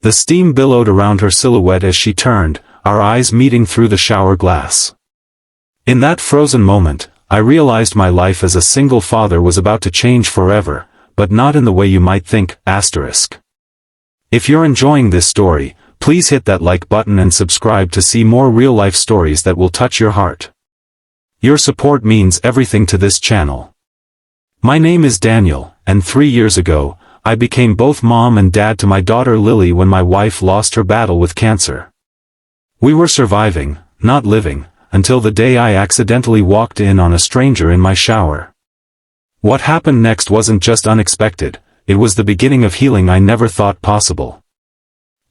The steam billowed around her silhouette as she turned, our eyes meeting through the shower glass. In that frozen moment, I realized my life as a single father was about to change forever, but not in the way you might think, asterisk. If you're enjoying this story, please hit that like button and subscribe to see more real-life stories that will touch your heart. Your support means everything to this channel. My name is Daniel, and 3 years ago, I became both mom and dad to my daughter Lily when my wife lost her battle with cancer. We were surviving, not living, until the day I accidentally walked in on a stranger in my shower. What happened next wasn't just unexpected, it was the beginning of healing I never thought possible.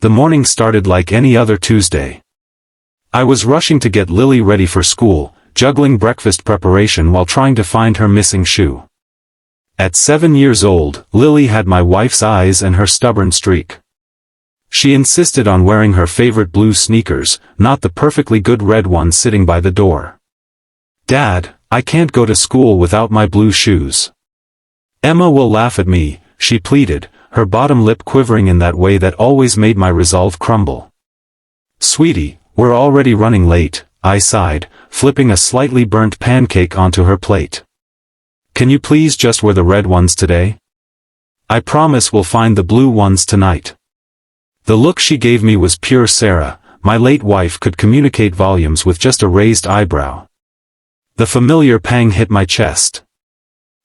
The morning started like any other Tuesday. I was rushing to get Lily ready for school, juggling breakfast preparation while trying to find her missing shoe. At 7 years old, Lily had my wife's eyes and her stubborn streak. She insisted on wearing her favorite blue sneakers, not the perfectly good red ones sitting by the door. "Dad, I can't go to school without my blue shoes. Emma will laugh at me," she pleaded, her bottom lip quivering in that way that always made my resolve crumble. "Sweetie, we're already running late," I sighed, flipping a slightly burnt pancake onto her plate. "Can you please just wear the red ones today? I promise we'll find the blue ones tonight." The look she gave me was pure Sarah. My late wife could communicate volumes with just a raised eyebrow. The familiar pang hit my chest.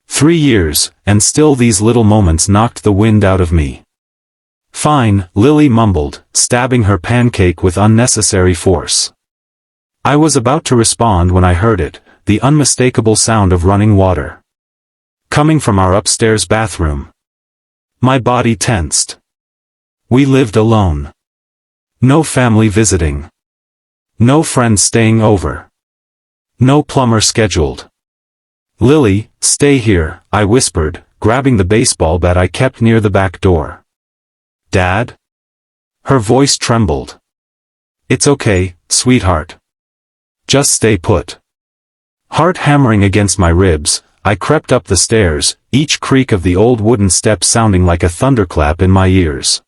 3 years, and still these little moments knocked the wind out of me. "Fine," Lily mumbled, stabbing her pancake with unnecessary force. I was about to respond when I heard it, the unmistakable sound of running water. Coming from our upstairs bathroom. My body tensed. We lived alone. No family visiting. No friends staying over. No plumber scheduled. "Lily, stay here," I whispered, grabbing the baseball bat I kept near the back door. "Dad?" Her voice trembled. "It's okay, sweetheart. Just stay put." Heart hammering against my ribs, I crept up the stairs, each creak of the old wooden steps sounding like a thunderclap in my ears.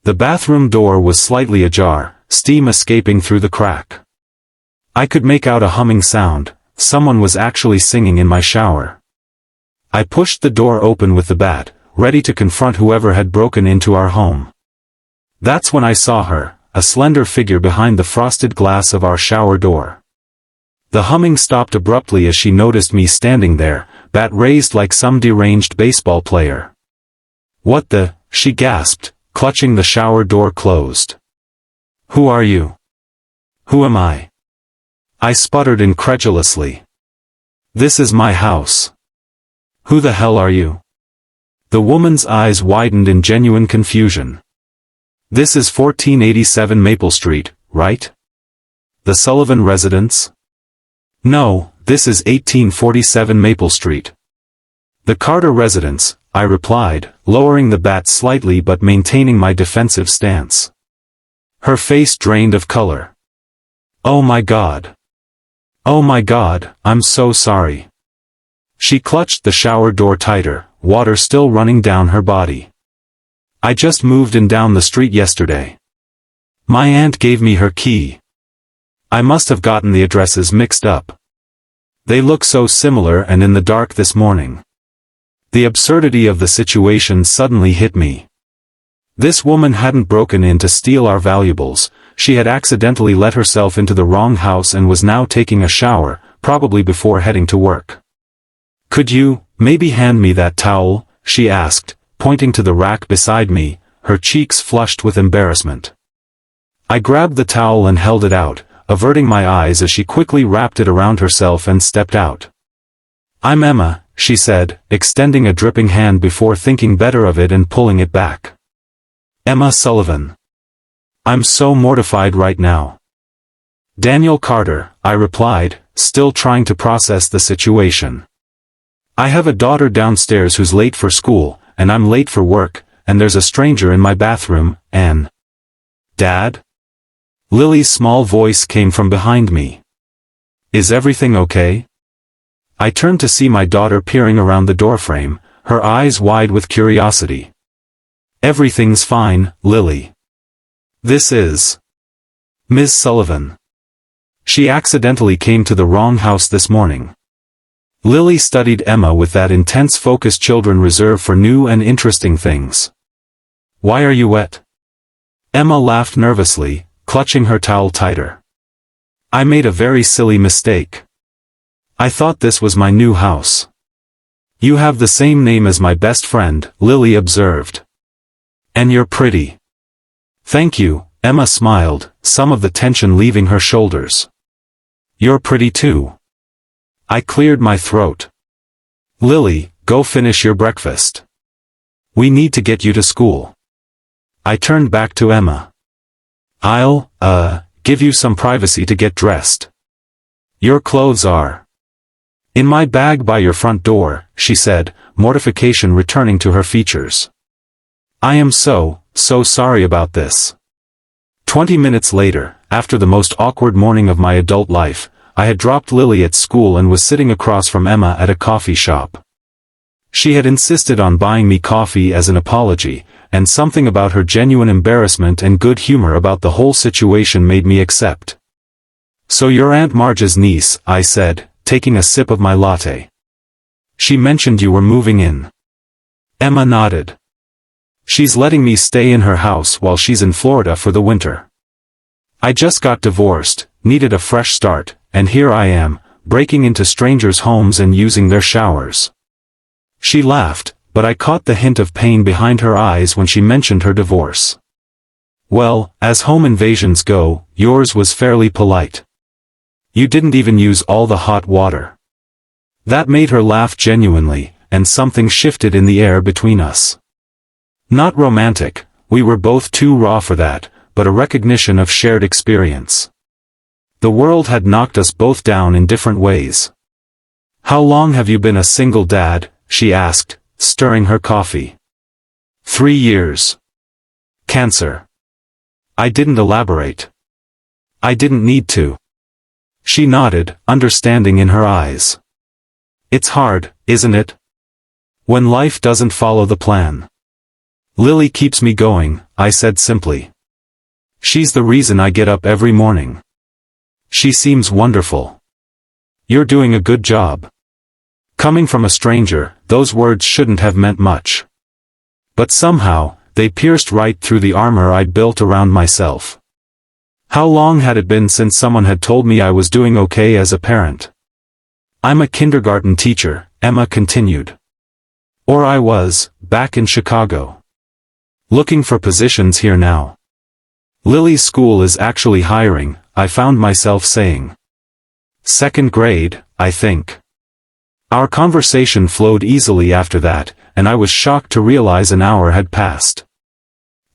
The bathroom door was slightly ajar, steam escaping through the crack. I could make out a humming sound. Someone was actually singing in my shower. I pushed the door open with the bat, ready to confront whoever had broken into our home. That's when I saw her, a slender figure behind the frosted glass of our shower door. The humming stopped abruptly as she noticed me standing there, bat raised like some deranged baseball player. "What the?" she gasped, clutching the shower door closed. "Who are you? Who am I?" I sputtered incredulously. "This is my house. Who the hell are you?" The woman's eyes widened in genuine confusion. "This is 1487 Maple Street, right? The Sullivan residence?" "No, this is 1847 Maple Street. The Carter residence," I replied, lowering the bat slightly but maintaining my defensive stance. Her face drained of color. "Oh my God. Oh my God, I'm so sorry." She clutched the shower door tighter, water still running down her body. "I just moved in down the street yesterday. My aunt gave me her key. I must have gotten the addresses mixed up. They look so similar and in the dark this morning." The absurdity of the situation suddenly hit me. This woman hadn't broken in to steal our valuables, she had accidentally let herself into the wrong house and was now taking a shower, probably before heading to work. "Could you, maybe hand me that towel?" she asked, pointing to the rack beside me, her cheeks flushed with embarrassment. I grabbed the towel and held it out, averting my eyes as she quickly wrapped it around herself and stepped out. "I'm Emma," she said, extending a dripping hand before thinking better of it and pulling it back. "Emma Sullivan. I'm so mortified right now." "Daniel Carter," I replied, still trying to process the situation. "I have a daughter downstairs who's late for school, and I'm late for work, and there's a stranger in my bathroom, and..." "Dad?" Lily's small voice came from behind me. "Is everything okay?" I turned to see my daughter peering around the doorframe, her eyes wide with curiosity. "Everything's fine, Lily. This is Ms. Sullivan. She accidentally came to the wrong house this morning. Lily studied Emma with that intense focus children reserve for new and interesting things. Why are you wet? Emma laughed nervously, clutching her towel tighter. I made a very silly mistake. I thought this was my new house. You have the same name as my best friend, Lily observed. And you're pretty. Thank you, Emma smiled, some of the tension leaving her shoulders. You're pretty too. I cleared my throat. Lily, go finish your breakfast. We need to get you to school. I turned back to Emma. I'll, give you some privacy to get dressed. Your clothes are in my bag by your front door, she said, mortification returning to her features. I am so sorry about this. 20 minutes later, after the most awkward morning of my adult life, I had dropped Lily at school and was sitting across from Emma at a coffee shop. She had insisted on buying me coffee as an apology, and something about her genuine embarrassment and good humor about the whole situation made me accept. So you're Aunt Marge's niece, I said, taking a sip of my latte. She mentioned you were moving in. Emma nodded. She's letting me stay in her house while she's in Florida for the winter. I just got divorced, needed a fresh start, and here I am, breaking into strangers' homes and using their showers. She laughed, but I caught the hint of pain behind her eyes when she mentioned her divorce. Well, as home invasions go, yours was fairly polite. You didn't even use all the hot water. That made her laugh genuinely, and something shifted in the air between us. Not romantic, we were both too raw for that, but a recognition of shared experience. The world had knocked us both down in different ways. How long have you been a single dad? She asked, stirring her coffee. 3 years. Cancer. I didn't elaborate. I didn't need to. She nodded, understanding in her eyes. It's hard, isn't it? When life doesn't follow the plan. Lily keeps me going, I said simply. She's the reason I get up every morning. She seems wonderful. You're doing a good job. Coming from a stranger, those words shouldn't have meant much. But somehow, they pierced right through the armor I'd built around myself. How long had it been since someone had told me I was doing okay as a parent? I'm a kindergarten teacher, Emma continued. Or I was, back in Chicago. Looking for positions here now. Lily's school is actually hiring, I found myself saying. 2nd grade, I think. Our conversation flowed easily after that, and I was shocked to realize an hour had passed.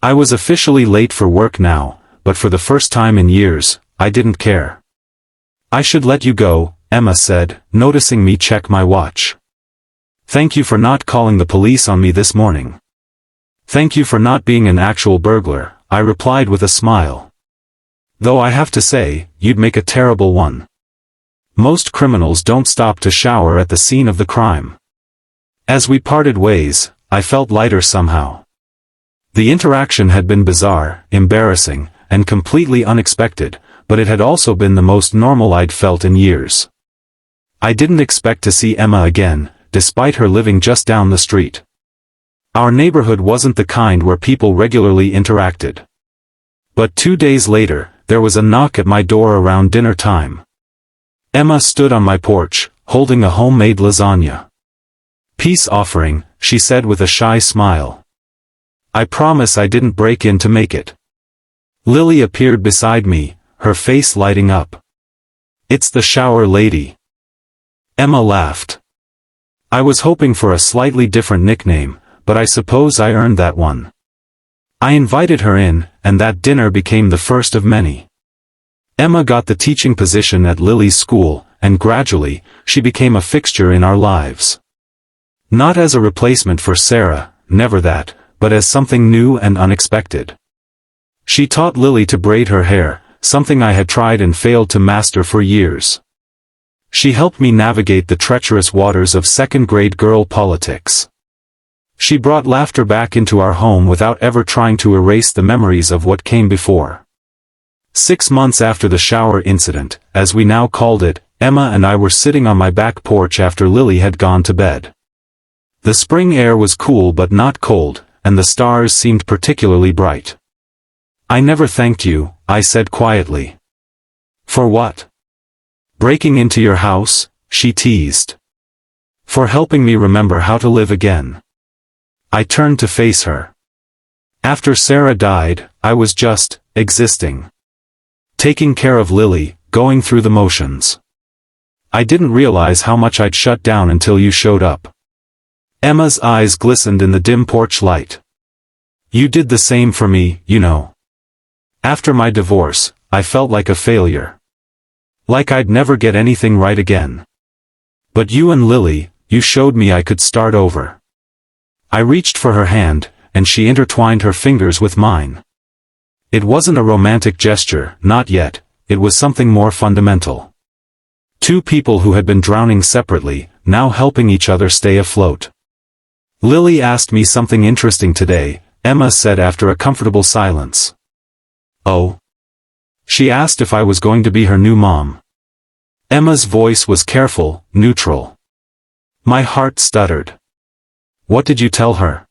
I was officially late for work now, but for the first time in years, I didn't care. I should let you go, Emma said, noticing me check my watch. Thank you for not calling the police on me this morning. Thank you for not being an actual burglar, I replied with a smile. Though I have to say, you'd make a terrible one. Most criminals don't stop to shower at the scene of the crime. As we parted ways, I felt lighter somehow. The interaction had been bizarre, embarrassing, and completely unexpected, but it had also been the most normal I'd felt in years. I didn't expect to see Emma again, despite her living just down the street. Our neighborhood wasn't the kind where people regularly interacted. But 2 days later, there was a knock at my door around dinner time. Emma stood on my porch, holding a homemade lasagna. Peace offering, she said with a shy smile. I promise I didn't break in to make it. Lily appeared beside me, her face lighting up. It's the shower lady. Emma laughed. I was hoping for a slightly different nickname, but I suppose I earned that one. I invited her in, and that dinner became the first of many. Emma got the teaching position at Lily's school, and gradually, she became a fixture in our lives. Not as a replacement for Sarah, never that, but as something new and unexpected. She taught Lily to braid her hair, something I had tried and failed to master for years. She helped me navigate the treacherous waters of 2nd grade girl politics. She brought laughter back into our home without ever trying to erase the memories of what came before. 6 months after the shower incident, as we now called it, Emma and I were sitting on my back porch after Lily had gone to bed. The spring air was cool but not cold, and the stars seemed particularly bright. "I never thanked you," I said quietly. "For what?" "Breaking into your house," she teased. "For helping me remember how to live again." I turned to face her. After Sarah died, I was just existing. Taking care of Lily, going through the motions. I didn't realize how much I'd shut down until you showed up. Emma's eyes glistened in the dim porch light. "You did the same for me, you know. After my divorce, I felt like a failure. Like I'd never get anything right again. But you and Lily, you showed me I could start over." I reached for her hand, and she intertwined her fingers with mine. It wasn't a romantic gesture, not yet, it was something more fundamental. Two people who had been drowning separately, now helping each other stay afloat. "Lily asked me something interesting today," Emma said after a comfortable silence. "Oh?" "She asked if I was going to be her new mom." Emma's voice was careful, neutral. My heart stuttered. "What did you tell her?"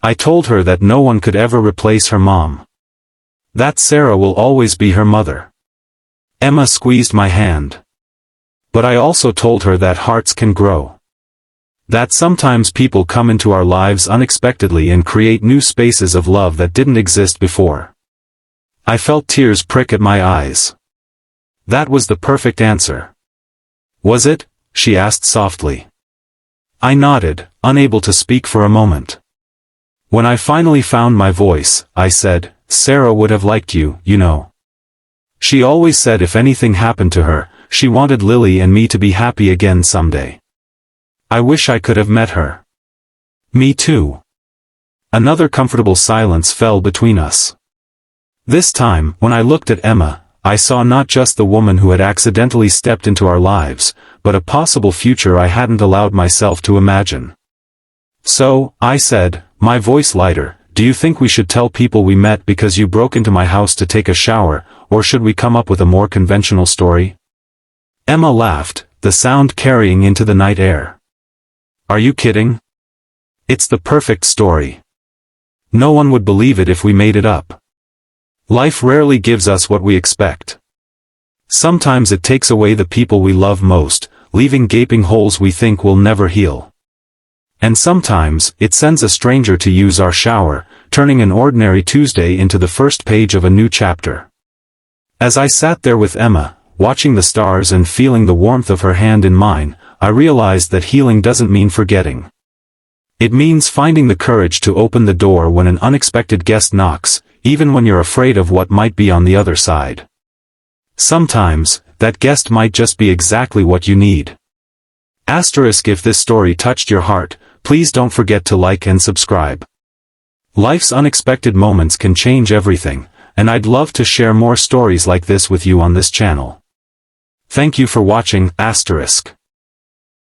"I told her that no one could ever replace her mom. That Sarah will always be her mother." Emma squeezed my hand. "But I also told her that hearts can grow. That sometimes people come into our lives unexpectedly and create new spaces of love that didn't exist before." I felt tears prick at my eyes. That was the perfect answer. "Was it?" she asked softly. I nodded, unable to speak for a moment. When I finally found my voice, I said, "Sarah would have liked you, you know. She always said if anything happened to her, she wanted Lily and me to be happy again someday. I wish I could have met her." "Me too." Another comfortable silence fell between us. This time, when I looked at Emma, I saw not just the woman who had accidentally stepped into our lives, but a possible future I hadn't allowed myself to imagine. "So," I said, my voice lighter, "do you think we should tell people we met because you broke into my house to take a shower, or should we come up with a more conventional story?" Emma laughed, the sound carrying into the night air. "Are you kidding? It's the perfect story. No one would believe it if we made it up. Life rarely gives us what we expect. Sometimes it takes away the people we love most, leaving gaping holes we think will never heal. And sometimes, it sends a stranger to use our shower, turning an ordinary Tuesday into the first page of a new chapter." As I sat there with Emma, watching the stars and feeling the warmth of her hand in mine, I realized that healing doesn't mean forgetting. It means finding the courage to open the door when an unexpected guest knocks, even when you're afraid of what might be on the other side. Sometimes, that guest might just be exactly what you need. Asterisk if this story touched your heart, please don't forget to like and subscribe. Life's unexpected moments can change everything, and I'd love to share more stories like this with you on this channel. Thank you for watching, asterisk.